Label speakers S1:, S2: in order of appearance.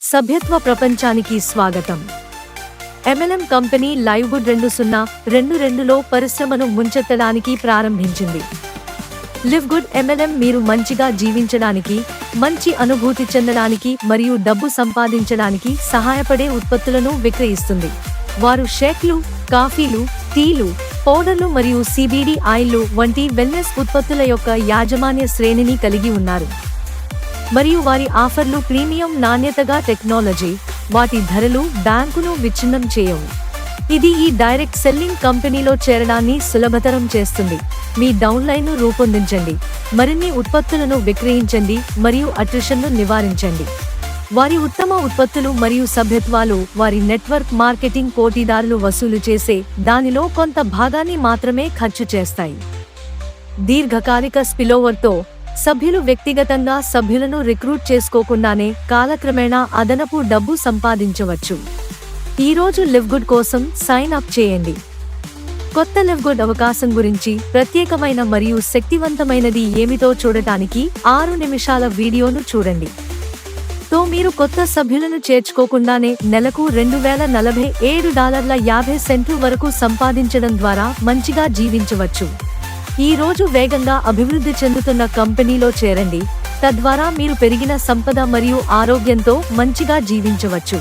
S1: సభ్యత్వ ప్రపంచానికి స్వాగతం. MLM కంపెనీ లైవ్వుడ్ 2022లో పరిశ్రమను ముంచెత్తడానికి ప్రారంభించింది. లివ్గుడ్ MLM మీరు మంచిగా జీవించడానికి, మంచి అనుభూతి చెందడానికి మరియు డబ్బు సంపాదించడానికి సహాయపడే ఉత్పత్తులను విక్రయిస్తుంది. వారు షేక్లు, కాఫీలు, టీలు, పౌడర్లు మరియు CBD ఆయిల్లు వంటి వెల్నెస్ ఉత్పత్తుల యొక్క యాజమాన్య శ్రేణిని కలిగి ఉన్నారు. మరియు వారి ఆఫర్లు ప్రీమియం నాణ్యతగా టెక్నాలజీ, వాటి ధరలు బ్యాంకును విచ్ఛిన్నం చేయవు. ఇది ఈ డైరెక్ట్ సెల్లింగ్ కంపెనీలో చేరడాన్ని సులభతరం చేస్తుంది. మీ డౌన్లైన్ను రూపొందించండి, మరిన్ని ఉత్పత్తులను విక్రయించండి మరియు అట్రిషన్ను నివారించండి. వారి ఉత్తమ ఉత్పత్తులు మరియు సభ్యత్వాలు వారి నెట్వర్క్ మార్కెటింగ్ పోటీదారులు వసూలు చేసే దానిలో కొంత భాగాన్ని మాత్రమే ఖర్చు చేస్తాయి. దీర్ఘకాలిక స్పిల్ఓవర్తో సభ్యులు వ్యక్తిగతంగా సభ్యులను రిక్రూట్ చేసుకోకుండానే కాలక్రమేణా అదనపు డబ్బు సంపాదించవచ్చు. ఈరోజు లివ్గుడ్ కోసం సైన్ అప్ చేయండి. కొత్త లివ్గుడ్ అవకాశం గురించి ప్రత్యేకమైన మరియు శక్తివంతమైనది ఏమిటో చూడటానికి 6 నిమిషాల వీడియోను చూడండి. తో మీరు కొత్త సభ్యులను చేర్చుకోకుండానే నెలకు $2047.50 వరకు సంపాదించడం ద్వారా మంచిగా జీవించవచ్చు. ఈ రోజు వేగంగా అభివృద్ధి చెందుతున్న కంపెనీలో చేరండి, తద్వారా మీరు పెరిగిన సంపద మరియు ఆరోగ్యంతో మంచిగా జీవించవచ్చు.